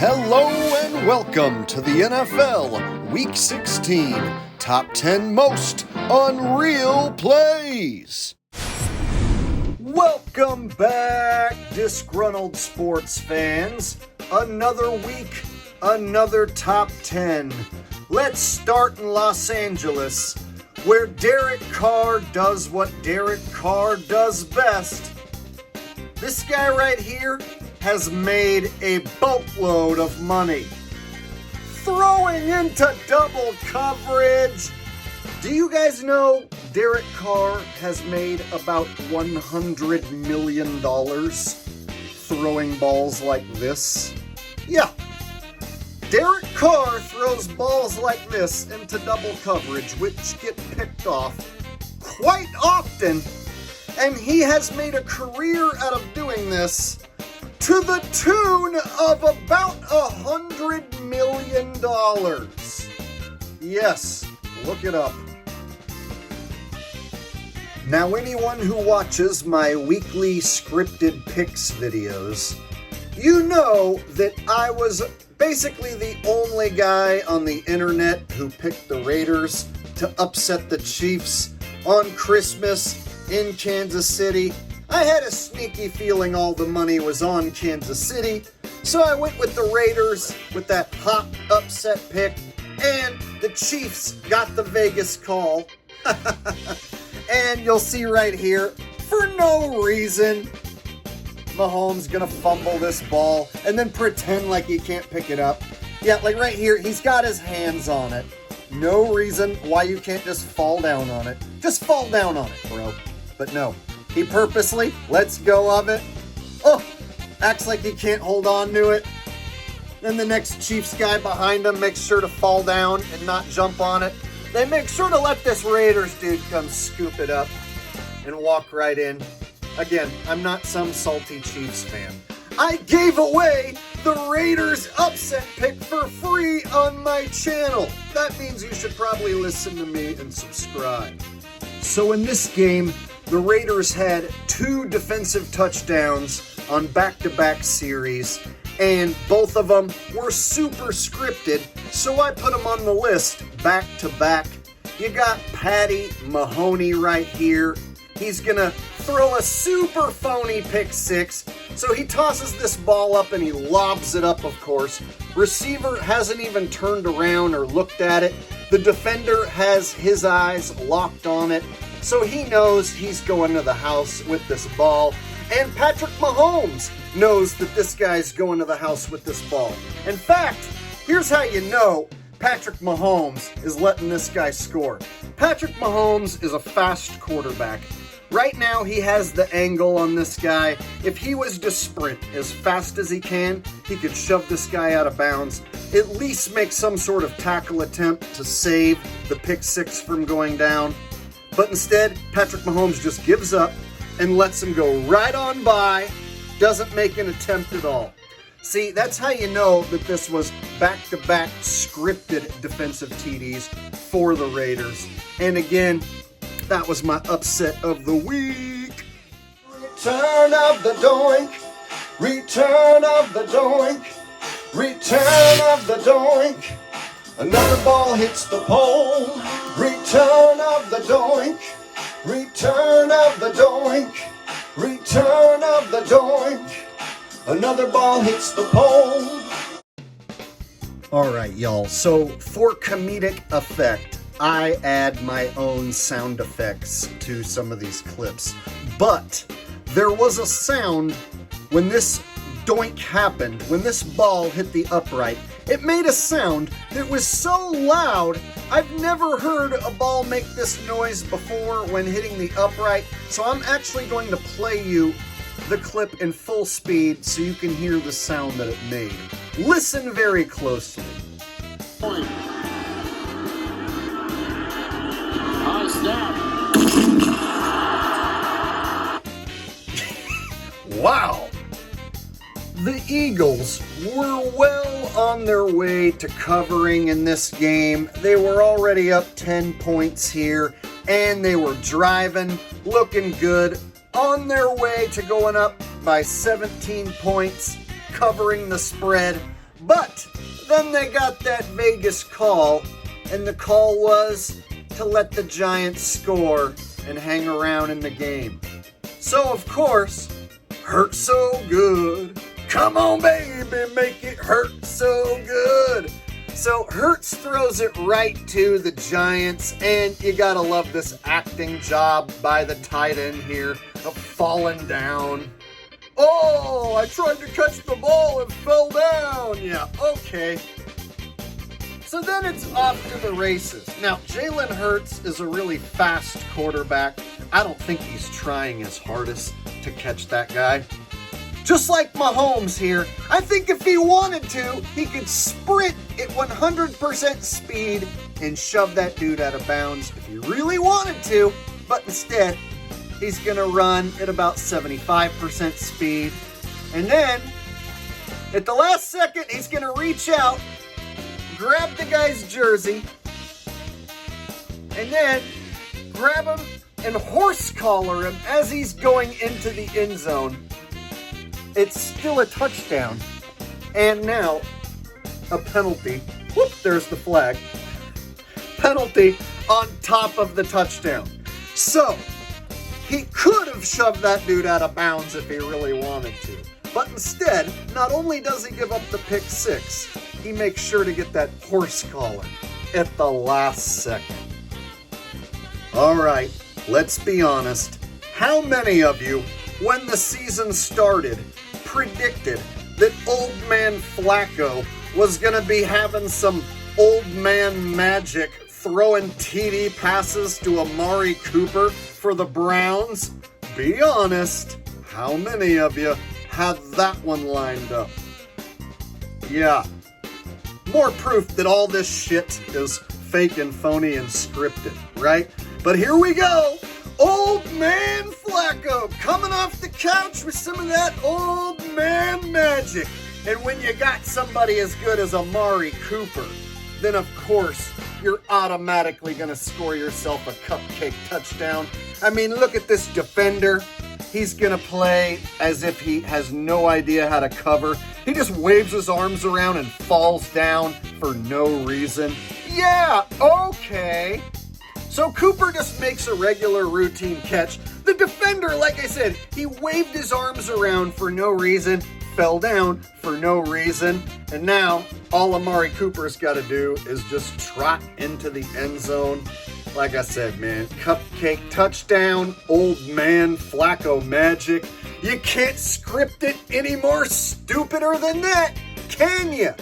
Hello and welcome to the NFL Week 16 Top 10 Most Unreal Plays. Welcome back, disgruntled sports fans. Another week, another Top 10. Let's start in Los Angeles, where Derek Carr does what Derek Carr does best. This guy right here has made a boatload of money throwing into double coverage. Do you guys know Derek Carr has made about $100 million throwing balls like this? Yeah. Derek Carr throws balls like this into double coverage, which get picked off quite often, and he has made a career out of doing this to the tune of about $100 million. Yes, look it up. Now, anyone who watches my weekly scripted picks videos, you know that I was basically the only guy on the internet who picked the Raiders to upset the Chiefs on Christmas in Kansas City. I had a sneaky feeling all the money was on Kansas City, so I went with the Raiders with that hot upset pick, and the Chiefs got the Vegas call. And you'll see right here, for no reason, Mahomes gonna fumble this ball and then pretend like he can't pick it up. Yeah, like right here, he's got his hands on it. No reason why you can't just fall down on it. Just fall down on it, bro. But no. He purposely lets go of it. Oh, acts like he can't hold on to it. Then the next Chiefs guy behind him makes sure to fall down and not jump on it. They make sure to let this Raiders dude come scoop it up and walk right in. Again, I'm not some salty Chiefs fan. I gave away the Raiders upset pick for free on my channel. That means you should probably listen to me and subscribe. So in this game, the Raiders had 2 defensive touchdowns on back-to-back series, and both of them were super scripted, so I put them on the list back-to-back. You got Patty Mahoney right here. He's gonna throw a super phony pick six, so he tosses this ball up and he lobs it up, of course. Receiver hasn't even turned around or looked at it. The defender has his eyes locked on it, so he knows he's going to the house with this ball. And Patrick Mahomes knows that this guy's going to the house with this ball. In fact, here's how you know Patrick Mahomes is letting this guy score. Patrick Mahomes is a fast quarterback. Right now, he has the angle on this guy. If he was to sprint as fast as he can, he could shove this guy out of bounds, at least make some sort of tackle attempt to save the pick six from going down. But instead, Patrick Mahomes just gives up and lets him go right on by, doesn't make an attempt at all. See, that's how you know that this was back-to-back scripted defensive TDs for the Raiders. And again, that was my upset of the week. Return of the doink. Return of the doink. Return of the doink. Another ball hits the pole. Return of the doink. Return of the doink. Return of the doink. Another ball hits the pole. Alright, y'all. So, for comedic effect, I add my own sound effects to some of these clips. But there was a sound when this doink happened, when this ball hit the upright. It made a sound that was so loud, I've never heard a ball make this noise before when hitting the upright. So I'm actually going to play you the clip in full speed so you can hear the sound that it made. Listen very closely. Wow! The Eagles were well on their way to covering in this game. They were already up 10 points here, and they were driving, looking good, on their way to going up by 17 points, covering the spread. But then they got that Vegas call, and the call was to let the Giants score and hang around in the game. So, of course, hurt so good. Come on, baby, make it hurt so good. So Hurts throws it right to the Giants, and you gotta love this acting job by the tight end here of falling down. Oh, I tried to catch the ball and fell down. Yeah, okay. So then it's off to the races. Now, Jalen Hurts is a really fast quarterback. I don't think he's trying his hardest to catch that guy. Just like Mahomes here, I think if he wanted to, he could sprint at 100% speed and shove that dude out of bounds if he really wanted to, but instead, he's going to run at about 75% speed. And then, at the last second, he's going to reach out, grab the guy's jersey, and then grab him and horse collar him as he's going into the end zone. It's still a touchdown. And now, a penalty. Whoop, there's the flag. Penalty on top of the touchdown. So, he could have shoved that dude out of bounds if he really wanted to. But instead, not only does he give up the pick six, he makes sure to get that horse collar at the last second. All right, let's be honest. How many of you, when the season started, predicted that old man Flacco was going to be having some old man magic throwing TD passes to Amari Cooper for the Browns? Be honest, how many of you had that one lined up? Yeah, more proof that all this shit is fake and phony and scripted, right? But here we go. Old man Flacco coming off the couch with some of that old man magic. And when you got somebody as good as Amari Cooper, then of course you're automatically going to score yourself a cupcake touchdown. I mean, look at this defender. He's going to play as if he has no idea how to cover. He just waves his arms around and falls down for no reason. Yeah, okay. So Cooper just makes a regular routine catch. The defender, like I said, he waved his arms around for no reason, fell down for no reason, and now all Amari Cooper's got to do is just trot into the end zone. Like I said, man, cupcake touchdown, old man Flacco magic. You can't script it any more stupider than that, can you?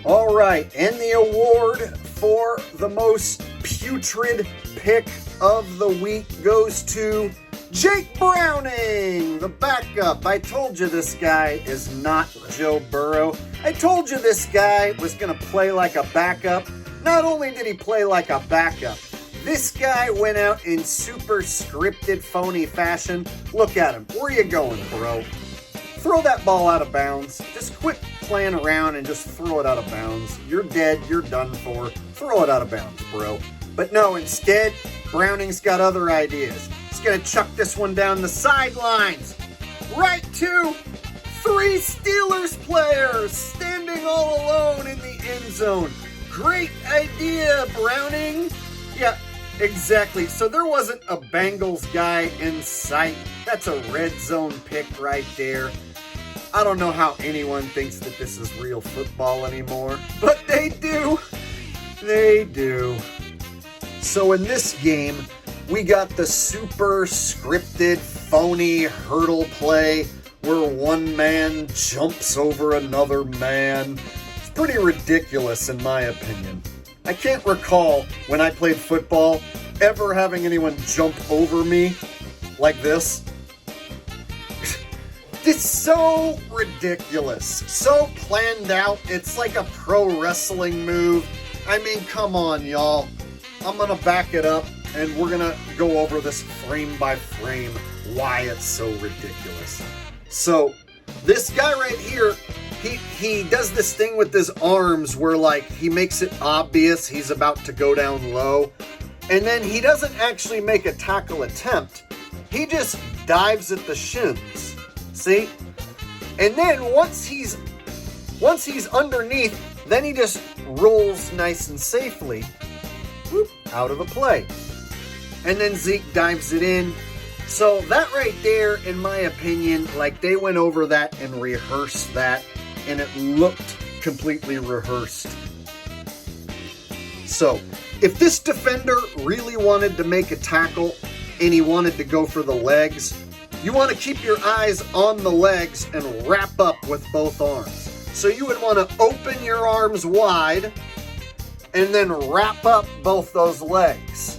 All right, and the award for the most putrid pick of the week goes to Jake Browning, the backup. I told you this guy is not Joe Burrow. I told you this guy was going to play like a backup. Not only did he play like a backup, this guy went out in super scripted, phony fashion. Look at him. Where you going, bro? Throw that ball out of bounds. Just quit playing around and just throw it out of bounds. You're dead. You're done for. Throw it out of bounds, bro. But no, instead, Browning's got other ideas. He's going to chuck this one down the sidelines. Right to 3 Steelers players standing all alone in the end zone. Great idea, Browning. Yeah, exactly. So there wasn't a Bengals guy in sight. That's a red zone pick right there. I don't know how anyone thinks that this is real football anymore, but they do. They do. So in this game, we got the super scripted, phony hurdle play where one man jumps over another man. It's pretty ridiculous in my opinion. I can't recall when I played football ever having anyone jump over me like this. It's so ridiculous, so planned out. It's like a pro wrestling move. I mean, come on, y'all. I'm going to back it up, and we're going to go over this frame by frame, why it's so ridiculous. So, this guy right here, he does this thing with his arms where, like, he makes it obvious he's about to go down low. And then he doesn't actually make a tackle attempt. He just dives at the shins. See? And then once he's Once he's underneath, then he just rolls nice and safely out of the play. And then Zeke dives it in. So that right there, in my opinion, like they went over that and rehearsed that, and it looked completely rehearsed. So if this defender really wanted to make a tackle and he wanted to go for the legs, you want to keep your eyes on the legs and wrap up with both arms. So you would want to open your arms wide and then wrap up both those legs.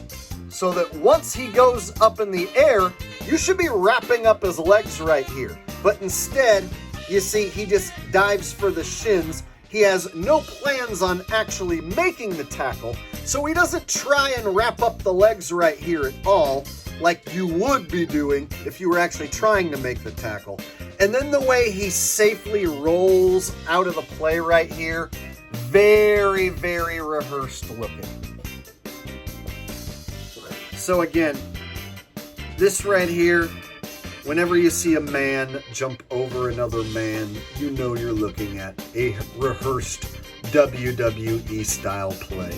So that once he goes up in the air, you should be wrapping up his legs right here. But instead, you see, he just dives for the shins. He has no plans on actually making the tackle, so he doesn't try and wrap up the legs right here at all, like you would be doing if you were actually trying to make the tackle. And then the way he safely rolls out of the play right here, very, very rehearsed looking. So again, this right here, whenever you see a man jump over another man, you know you're looking at a rehearsed WWE style play.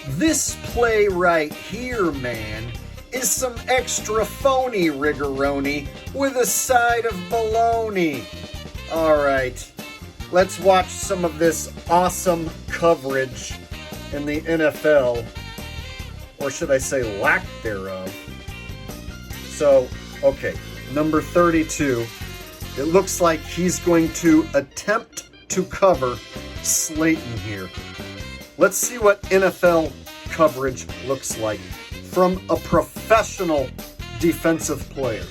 This play right here, man, is some extra phony rigoroni with a side of baloney. All right, let's watch some of this awesome coverage in the NFL, or should I say lack thereof. So, okay, number 32, it looks like he's going to attempt to cover Slayton here. Let's see what NFL coverage looks like from a professional defensive player.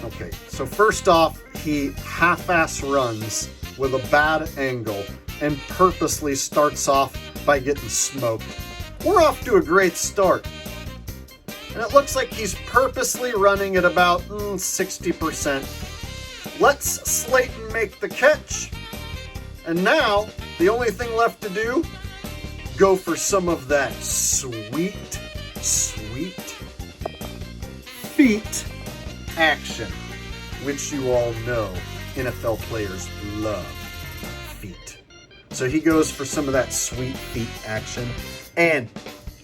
Okay, so first off, he half-ass runs with a bad angle and purposely starts off by getting smoked. We're off to a great start. And it looks like he's purposely running at about 60%. Let's Slayton make the catch. And now, the only thing left to do, go for some of that sweet, sweet feet action, which you all know NFL players love feet. So he goes for some of that sweet feet action. And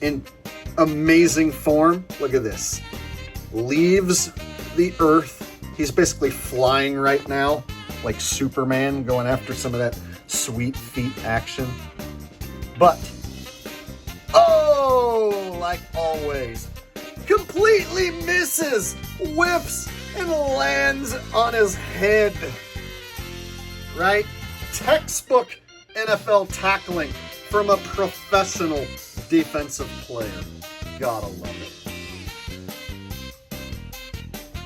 in amazing form, look at this. Leaves the earth. He's basically flying right now, like Superman, going after some of that sweet feet action. But, oh, like always, completely misses, whiffs, and lands on his head. Right? Textbook NFL tackling from a professional defensive player. Gotta love it.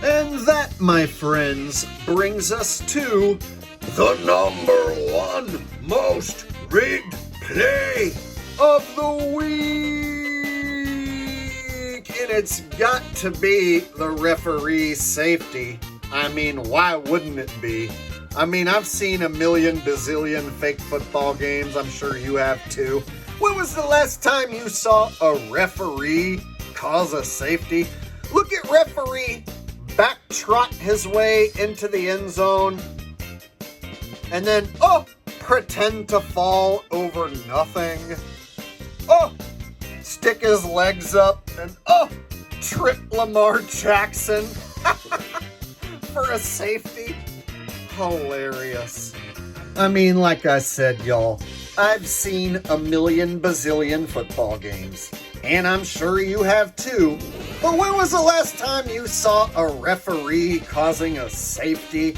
And that, my friends, brings us to the number one most rigged play of the week. And it's got to be the referee safety. I mean, why wouldn't it be? I mean, I've seen a million bazillion fake football games. I'm sure you have too. When was the last time you saw a referee cause a safety? Look at referee back trot his way into the end zone and then, pretend to fall over nothing. Stick his legs up and, trip Lamar Jackson for a safety. Hilarious. I mean, like I said, y'all, I've seen a million bazillion football games, and I'm sure you have too. But when was the last time you saw a referee causing a safety?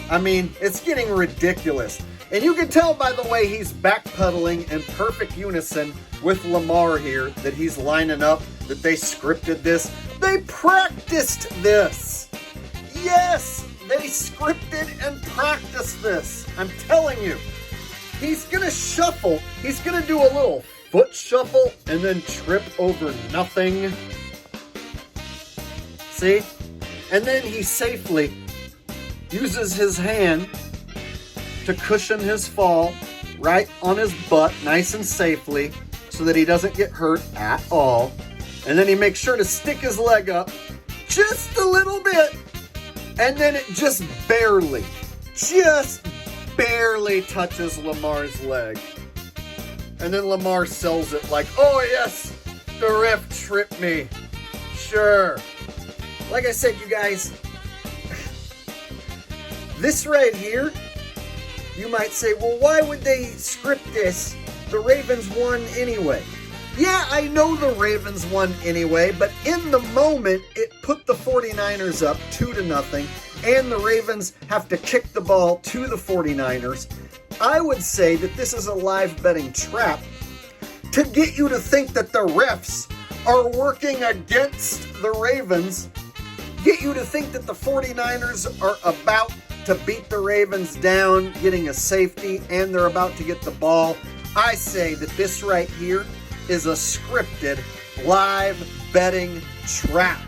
I mean, it's getting ridiculous. And you can tell by the way he's backpedaling in perfect unison with Lamar here that he's lining up, that they scripted this. They practiced this. Yes, they scripted and practiced this. I'm telling you. He's going to shuffle. He's going to do a little foot shuffle and then trip over nothing. See? And then he safely uses his hand to cushion his fall right on his butt, nice and safely, so that he doesn't get hurt at all. And then he makes sure to stick his leg up just a little bit and then it just barely touches Lamar's leg. And then Lamar sells it like, oh yes, the ref tripped me. Sure. Like I said, you guys, this right here, you might say, well, why would they script this? The Ravens won anyway. Yeah, I know the Ravens won anyway, but in the moment, it put the 49ers up 2-0, and the Ravens have to kick the ball to the 49ers. I would say that this is a live betting trap to get you to think that the refs are working against the Ravens, get you to think that the 49ers are about to beat the Ravens down, getting a safety, and they're about to get the ball. I say that this right here is a scripted live betting trap,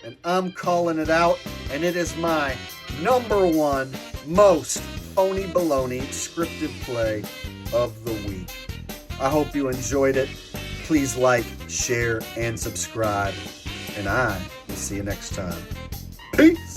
and I'm calling it out, and it is my #1 most phony baloney scripted play of the week. I hope you enjoyed it. Please like, share, and subscribe, and I will see you next time. Peace!